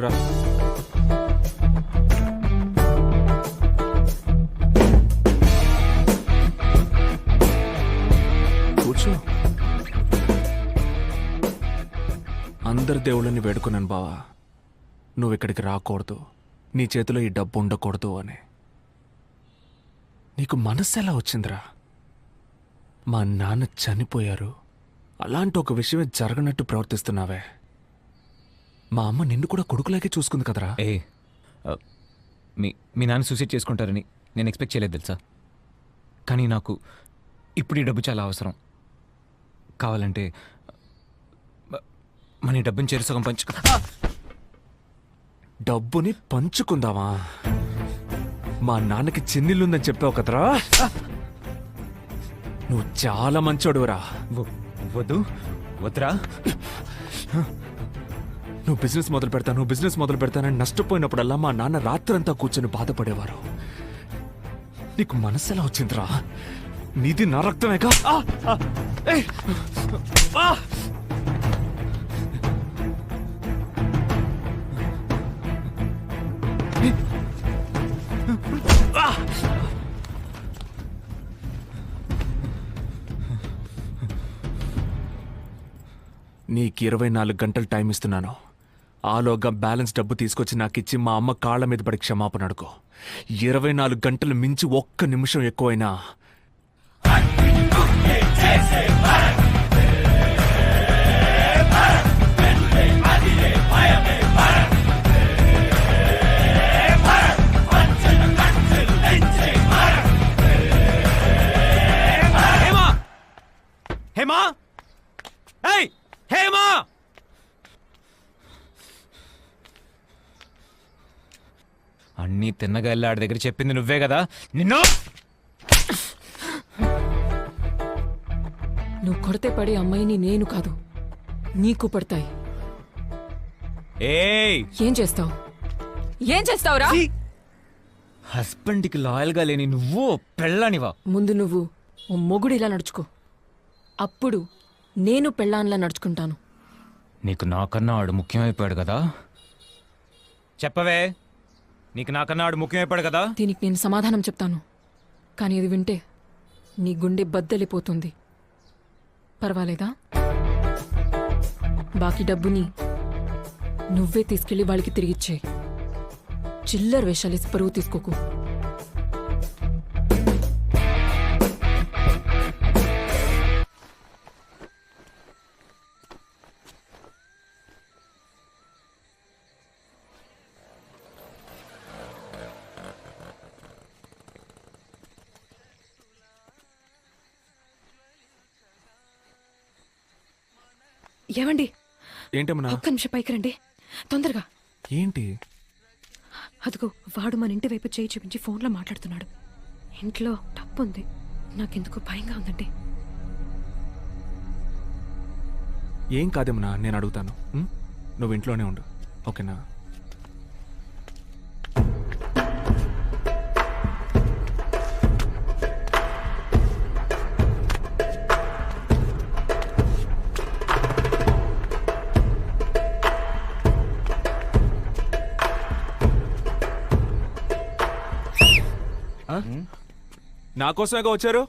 రా. కూర్చో. అందరి దేవుళ్ళని వేడుకున్నాను బావా, నువ్వు ఇక్కడికి రాకూడదు, నీ చేతిలో ఈ డబ్బు ఉండకూడదు అని. నీకు మనస్సు ఎలా వచ్చిందిరా? మా నాన్న చనిపోయారు, అలాంటి ఒక విషయమే జరగనట్టు ప్రవర్తిస్తున్నావే. మా అమ్మ నిన్ను కూడా కొడుకులాగే చూసుకుంది కదరా. మీ నాన్న సూసైడ్ చేసుకుంటారని నేను ఎక్స్పెక్ట్ చేయలేదు తెలుసా. కానీ నాకు ఇప్పుడు ఈ డబ్బు చాలా అవసరం. కావాలంటే మన ఈ డబ్బుని చేరుసగం డబ్బుని పంచుకుందామా? మా నాన్నకి చిన్నిల్లుందని చెప్పావు కదరా. నువ్వు చాలా మంచోడురా. వద్దురా. నువ్వు బిజినెస్ మొదలు పెడతానని నష్టపోయినప్పుడల్లా మా నాన్న రాత్రంతా కూర్చొని బాధపడేవారు. నీకు మనసు ఎలా వచ్చిందిరా? నీది నా రక్తమేగా. నీకు 24 గంటలు టైం ఇస్తున్నాను. ఆలోగా బ్యాలెన్స్ డబ్బు తీసుకొచ్చి నాకిచ్చి మా అమ్మ కాళ్ళ మీద పడి క్షమాపణ అడుకో. 24 గంటలు మించి ఒక్క నిమిషం ఎక్కువైనా హేమా! ఏయ్ హేమా! అన్నీ తిన్నగా వెళ్ళి ఆడి దగ్గర చెప్పింది నువ్వే కదా. నిన్ను నువ్వు కొడితే పడే అమ్మాయిని నేను కాదు, నీకు పడతాయి. ఏయ్ ఏం చేస్తావు? ఏం చేస్తావురా? హస్బెండ్కి లాయల్గా లేని నువ్వు పెళ్ళానివా? ముందు నువ్వు ఓ మొగుడు ఇలా నడుచుకో, అప్పుడు నేను పెళ్ళాన్లా నడుచుకుంటాను. నీకు నాకన్నా ఆడు ముఖ్యమైపోయాడు కదా. చెప్పవే, నీకు నాకన్నా ఆడు ముఖ్యమైపోయాడు కదా. దీనికి నేను సమాధానం చెప్తాను, కానీ ఇది వింటే నీ గుండె బద్దలిపోతుంది. పర్వాలేదా? బాకీ డబ్బుని నువ్వే తీసుకెళ్లి వాళ్ళకి తిరిగిచ్చే. చిల్లర వేషాలేసి పరువు తీసుకోకు. ఏమండి, ఏంటమ్మా? ఒక్క నిమిషం పైకి రండి, తొందరగా. ఏంటి? అదిగో వాడు మన ఇంటి వైపు చేయి చూపించి ఫోన్లో మాట్లాడుతున్నాడు. ఇంట్లో డబ్బు ఉంది, నాకెందుకు భయంగా ఉందండి. ఏం కాదేమన్నా, నేను అడుగుతాను. నువ్వు ఇంట్లోనే ఉండు, ఓకేనా? నా కోసమేగా వచ్చారు?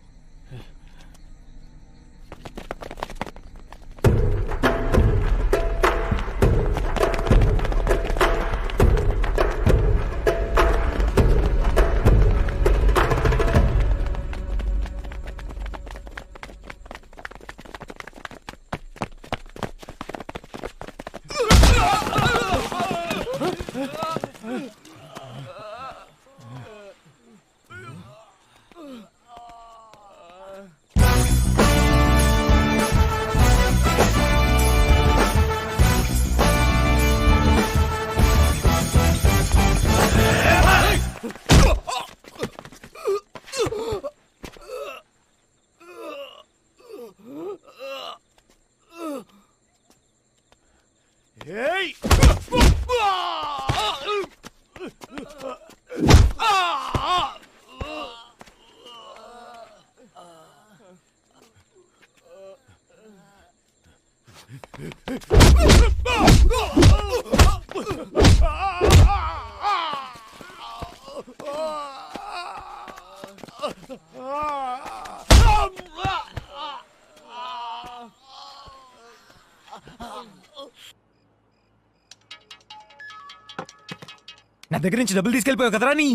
నా దగ్గర నుంచి డబ్బులు తీసుకెళ్ళిపోయావు కదరా నీ.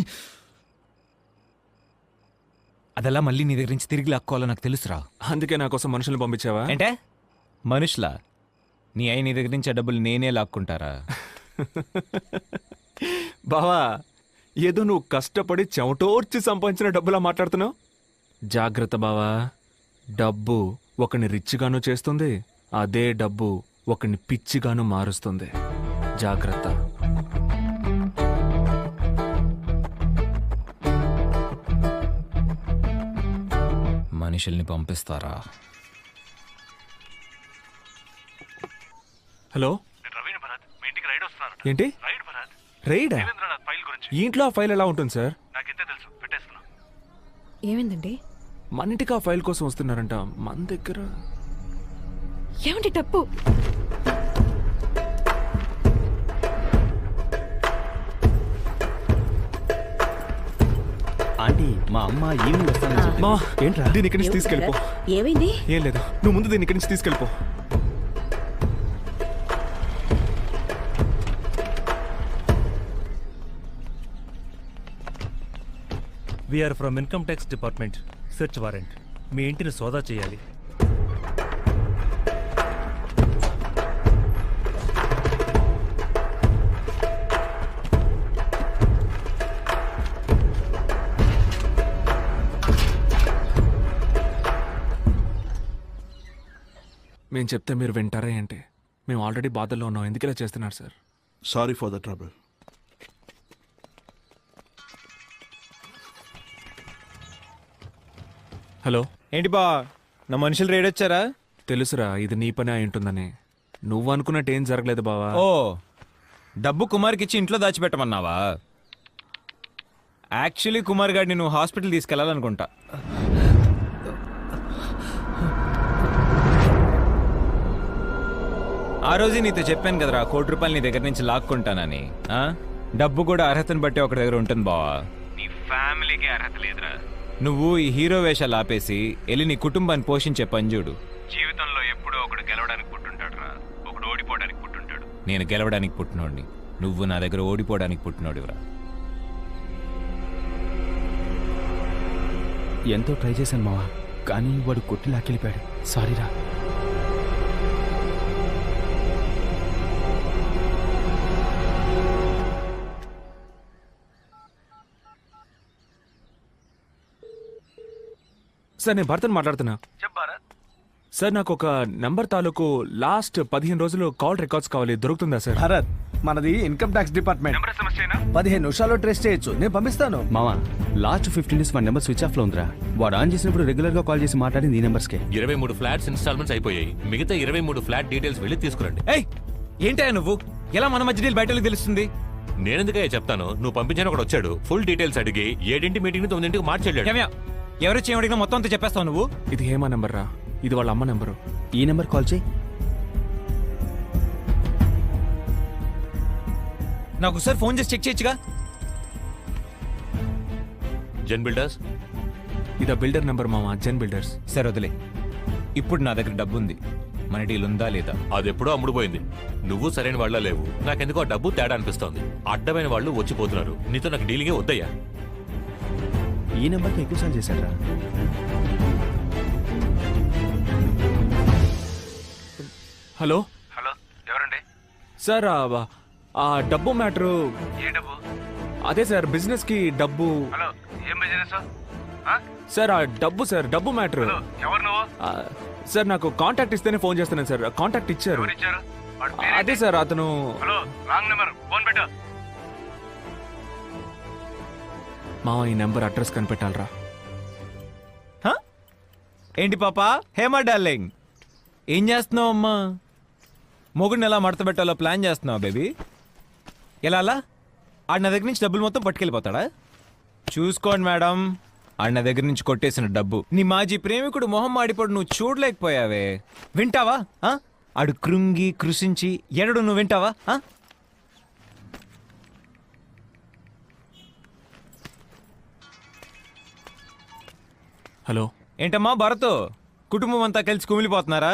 అదెలా మళ్ళీ నీ దగ్గర నుంచి తిరిగి లాక్కోవాలో నాకు తెలుసురా. అందుకే నా కోసం మనుషుల్ని పంపించావా? అంటే మనుషులా? నీ అయి నీ దగ్గర నుంచి ఆ డబ్బులు నేనే లాక్కుంటారా? బావా, ఏదో నువ్వు కష్టపడి చెమటోర్చి సంపాదించిన డబ్బులా మాట్లాడుతున్నావు. జాగ్రత్త బావా, డబ్బు ఒకని రిచ్గాను చేస్తుంది, అదే డబ్బు ఒకని పిచ్చిగాను మారుస్తుంది. జాగ్రత్త. మనుషుల్ని పంపిస్తారా? హలో, ఏంటి రైడ్? ఈ ఇంట్లో ఆ ఫైల్ ఎలా ఉంటుంది సార్? ఏమైందండి? మన ఇంటికి ఆ ఫైల్ కోసం వస్తున్నారంట. మన దగ్గర ఏమండి డబ్బు? ఆంటీ, మా అమ్మ ఈవినింగ్ వస్తానని చెప్పి. మా ఏంట్రా? దీని ఇక్కడి నుంచి తీసుకెళ్ళిపో. ఏమైంది? ఏం లేదు, నువ్వు ముందు దీని ఇక్కడి నుంచి తీసుకెళ్ళిపో. We are from income tax department. Search warrant. మీ ఇంటిని సోదా చేయాలి. మేము చెప్తే మీరు వింటారా ఏంటి? మేము ఆల్రెడీ బాధల్లో ఉన్నాం, ఎందుకు ఇలా చేస్తున్నారు sir? Sorry for the trouble. Hello, ఏంటి బా, నా మనుషులు రేడ్ వచ్చారా? తెలుసురా ఇది నీ పని అయి ఉంటుందని. నువ్వు అనుకున్నట్టు ఏం జరగలేదు బావా. ఓ, డబ్బు కుమార్కి ఇచ్చి ఇంట్లో దాచిపెట్టమన్నావా? యాక్చువల్లీ కుమార్ గారిని నువ్వు హాస్పిటల్ తీసుకెళ్లాలనుకుంటా. ఆ రోజే నీతో చెప్పాను కదరా, ₹1,00,00,000 నీ దగ్గర నుంచి లాక్కుంటానని. డబ్బు కూడా అర్హతను బట్టి ఒకటి దగ్గర ఉంటుంది బావా. నీ ఫ్యామిలీకి అర్హత లేదురా. నువ్వు ఈ హీరో వేషాలు ఆపేసి వెళ్ళి నీ కుటుంబాన్ని పోషించే పని చూడు. జీవితంలో ఎప్పుడో ఒకడు గెలవడానికి పుట్టుంటాడు రా, ఒకడు ఓడిపోవడానికి పుట్టుంటాడు. నేను గెలవడానికి పుట్టినోడిని, నువ్వు నా దగ్గర ఓడిపోవడానికి పుట్టినోడివరా. ఎంతో ట్రై చేశాను మావా, కానీ వాడు కొట్టి లాక్కెళ్ళిపోయాడు. సారీరా. సార్ నేను భర్తను మాట్లాడుతున్నా. సార్ నాకు ఒక నంబర్ తాలూకు లాస్ట్ 15 రోజులు కాల్ రికార్డ్స్ కావాలి, దొరుకుతుందా సార్? భరత్, మనది ఇన్కమ్ ట్యాక్స్ డిపార్ట్మెంట్. 15 నిమిషాల్లో ట్రేస్ చేయొచ్చు, నేను పంపిస్తాను. మావా, లాస్ట్ 15 డేస్ వాడి నెంబర్ స్విచ్ ఆఫ్ లో ఉందిరా. వాడు ఆన్ చేసినప్పుడు రెగ్యులర్ గా కాల్ చేసి మాట్లాడింది ఈ నెంబర్స్కే. 23 ఫ్లాట్స్ ఇన్స్టాల్మెంట్స్ అయిపోయాయి. మిగతా 23 ఫ్లాట్ డీటెయిల్స్ వెళ్ళి తీసుకురండి. ఏయ్, ఏంటయ్యా నువ్వు? ఎలా మన మధ్య డీల్ బయటకు తెలుస్తుంది? నేనెందుకయ్యా చెప్తాను, నువ్వు పంపించిన ఒకడు వచ్చాడు, ఫుల్ డీటెయిల్స్ అడిగి 7 మీటింగ్ 9 మార్చెళ్ళాడు. ఎవరొచ్చి ఏమడిగినా మొత్తం అంతా చెప్పేస్తావు నువ్వు? ఇది హేమా నెంబర్ రా, ఇది వాళ్ళ అమ్మ నెంబరు. ఈ నెంబర్ కాల్ చేయి. నాకు ఒకసారి ఫోన్ చేసి చెక్ చేయొచ్చుగా. జెన్ బిల్డర్స్. ఇది బిల్డర్ నెంబర్ మామ, జెన్ బిల్డర్స్. సరే వదిలే. ఇప్పుడు నా దగ్గర డబ్బు ఉంది, మన డీల్ ఉందా లేదా? అది ఎప్పుడో అమ్ముడుపోయింది. నువ్వు సరైన వాళ్ళ లేవు. నాకెందుకో ఆ డబ్బు తేడా అనిపిస్తోంది. అడ్డమైన వాళ్ళు వచ్చిపోతున్నారు. నీతో నాకు డీలింగే వద్దయ్యా. ఈ నెంబర్కి ఎక్కువసార్లు చేశాడు రా. హలో. హలో, ఎవరండి? సార్ ఆ డబ్బు మ్యాటరు. ఏ డబ్బు? అదే సార్, బిజినెస్ కి డబ్బు. హలో, ఏం బిజినెస్? సార్ ఆ డబ్బు, సార్ డబ్బు మ్యాటరు. ఎవరు నువ్వు? సార్ నాకు కాంటాక్ట్ ఇస్తేనే ఫోన్ చేస్తున్నాను సార్. కాంటాక్ట్ ఇచ్చారు. ఇచ్చారు? అదే సార్ అతను. హలో, రాంగ్ నెంబర్, ఫోన్ పెట్టు. మామ ఈ నెంబర్ అడ్రస్ కనిపెట్టాలరా. ఏంటి పాపా, హేమా డార్లింగ్, ఏం చేస్తున్నావు అమ్మా? మొగుడిని ఎలా మడత పెట్టాలో ప్లాన్ చేస్తున్నావా బేబీ? ఎలా అలా? ఆడి నా దగ్గర నుంచి డబ్బులు మొత్తం పట్టుకెళ్ళిపోతాడా? చూసుకోండి మేడం, ఆడి నా దగ్గర నుంచి కొట్టేసిన డబ్బు నీ మాజీ ప్రేమికుడు మొహం మాడిపోడు నువ్వు చూడలేకపోయావే. వింటావా? ఆడు కృంగి కృషించి ఎరడు, నువ్వు వింటావా? హలో. ఏంటమ్మా భరత్, కుటుంబం అంతా కలిసి కుమిలిపోతున్నారా?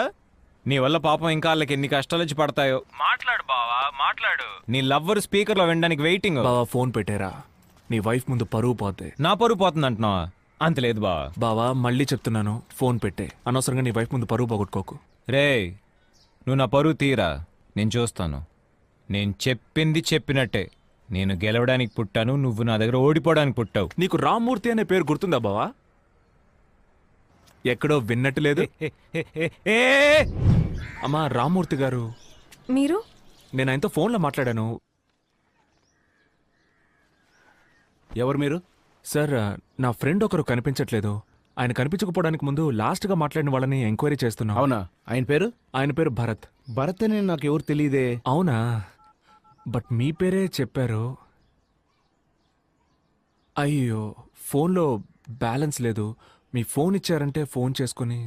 నీ వల్ల పాపం ఇంకా వాళ్ళకి ఎన్ని కష్టాలు వచ్చి పడతాయో. మాట్లాడు బావా, మాట్లాడు. నీ లవ్వర్ స్పీకర్లో వినడానికి వెయిటింగ్. బావా ఫోన్ పెట్టారా, నీ వైఫ్ ముందు పరువు పోతే. నా పరువు పోతుంది అంటున్నావా? అంత లేదు బా. బావా మళ్ళీ చెప్తున్నాను, ఫోన్ పెట్టే. అనవసరంగా నీ వైఫ్ ముందు పరువు పోగొట్టుకోకు. రేయ్, నువ్వు నా పరువు తీరా, నేను చూస్తాను. నేను చెప్పింది చెప్పినట్టే. నేను గెలవడానికి పుట్టాను, నువ్వు నా దగ్గర ఓడిపోవడానికి పుట్టావు. నీకు రామ్మూర్తి అనే పేరు గుర్తుందా బావా? ఎక్కడో విన్నట్టు లేదు. ఏ అమ్మా రామ్మూర్తి గారు, మీరు నేను ఆయనతో ఫోన్లో మాట్లాడాను. ఎవరు మీరు? సార్, నా ఫ్రెండ్ ఒకరు కనిపించట్లేదు. ఆయన కనిపించకపోవడానికి ముందు లాస్ట్గా మాట్లాడిన వాళ్ళని ఎంక్వైరీ చేస్తున్నాం. అవునా? ఆయన పేరు? ఆయన పేరు భరత్. భరత్ అని నాకు ఎవరు తెలియదే. అవునా? బట్ మీ పేరే చెప్పారు. అయ్యో, ఫోన్లో బ్యాలెన్స్ లేదు. మీ ఫోన్ ఇచ్చారంటే ఫోన్ చేసుకుని.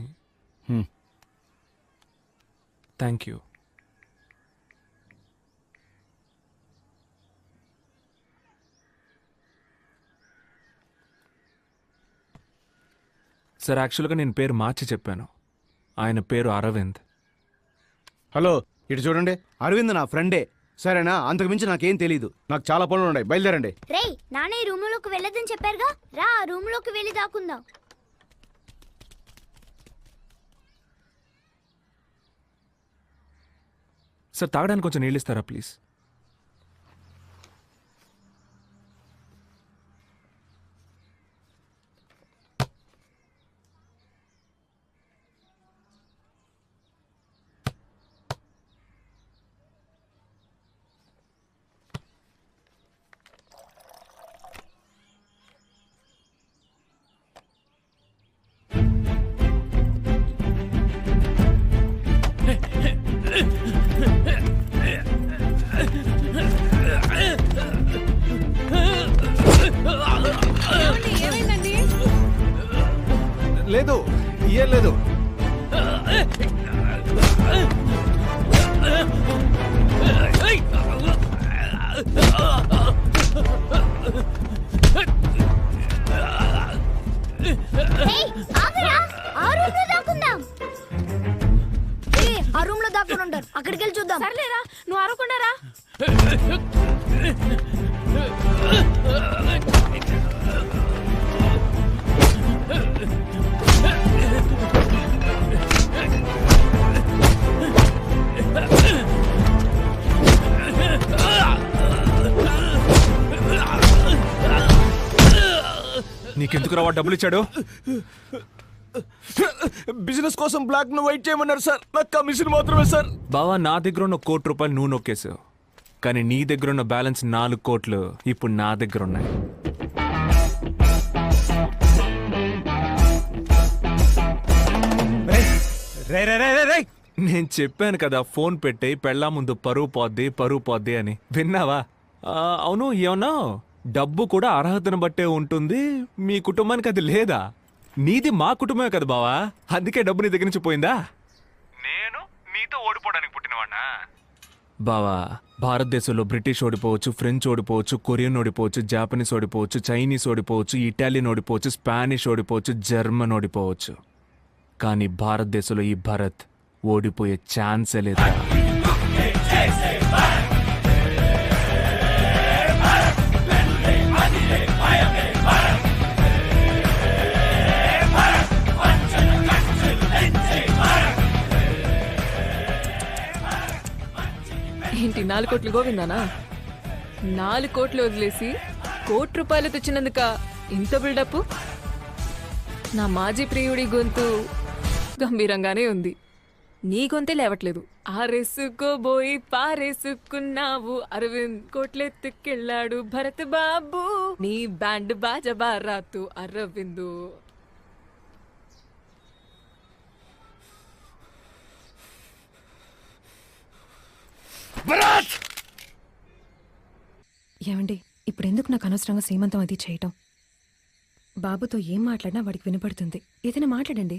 హ్మ్. Thank you. సార్, యాక్చువల్గా నేను పేరు మార్చి చెప్పాను. ఆయన పేరు అరవింద్. హలో, ఇటు చూడండి. అరవింద్ నా ఫ్రెండే, సరేనా? అంతకు మించి నాకేం తెలీదు. నాకు చాలా పనులు ఉన్నాయి, బయలుదేరండి. రేయ్, నాన్న ఈ రూమ్ లోకి వెళ్ళదని చెప్పారుగా, రా ఆ రూమ్ లోకి వెళ్ళి దాక్కుందాం. సార్, తాగడానికి కొంచెం నీళ్ళు ఇస్తారా ప్లీజ్? ఏమైందండి? లేదు, ఏం లేదు. రేయ్, ఆగరా, ఆ రూమ్ లో దాక్కుందాం. ఆ రూమ్ లో దాక్కుని ఉంటారు, అక్కడికి వెళ్ళి చూద్దాం. సర్లేరా, నువ్వు అరవకుండా రా. నీకెందుకు రావా డబ్బులు ఇచ్చాడు? బిజినెస్ కోసం బ్లాక్ ను వైట్ చేయమన్నారు సార్. నాకు కమిషన్ మాత్రమే సార్. బావా, నా దగ్గర ఉన్న ₹1,00,00,000 నువ్వు నొక్కేసావు. కానీ నీ దగ్గర ఉన్న బ్యాలెన్స్ 4 కోట్లు ఇప్పుడు నా దగ్గర ఉన్నాయి. రే రే రే రే రే నేను చెప్పాను కదా, ఫోన్ పెట్టే, పెళ్ళా ముందు పరువు పోద్ది అని. విన్నావా? అవును, ఏమన్నా డబ్బు కూడా అర్హతను బట్టే ఉంటుంది. మీ కుటుంబానికి అది లేదా? నీది మా కుటుంబమే కదా బావా, అందుకే డబ్బు నీ దగ్గర నుంచి పోయిందా? నేను నీతో ఓడిపోవడానికి పుట్టినవాడినా? బావా, భారతదేశంలో బ్రిటిష్ ఓడిపోవచ్చు, ఫ్రెంచ్ ఓడిపోవచ్చు, కొరియన్ ఓడిపోవచ్చు, జాపనీస్ ఓడిపోవచ్చు, చైనీస్ ఓడిపోవచ్చు, ఇటాలియన్ ఓడిపోవచ్చు, స్పానిష్ ఓడిపోవచ్చు, జర్మన్ ఓడిపోవచ్చు. కానీ భారతదేశంలో ఈ భరత్ ఓడిపోయే ఛాన్సే లేదు. ఏంటి 4 కోట్లు గోవిందానా? 4 కోట్లు వదిలేసి ₹1,00,00,000 తెచ్చినందుక ఇంత బిల్డప్? నా మాజీ ప్రియుడి గొంతు గంభీరంగానే ఉంది, నీ గొంతే లేవట్లేదు. ఆరేసుకోబోయి పారేసుకున్నావు, అరవింద్ కోట్లెత్తుకెళ్ళాడు భరత్ బాబు, నీ బ్యాండ్ బాజా బారాతు అరవిందు. ఏమండి, ఇప్పుడు ఎందుకు నాకు అనవసరంగా సీమంతం అది చేయటం? బాబుతో ఏం మాట్లాడినా వాడికి వినపడుతుంది. ఏదైనా మాట్లాడండి.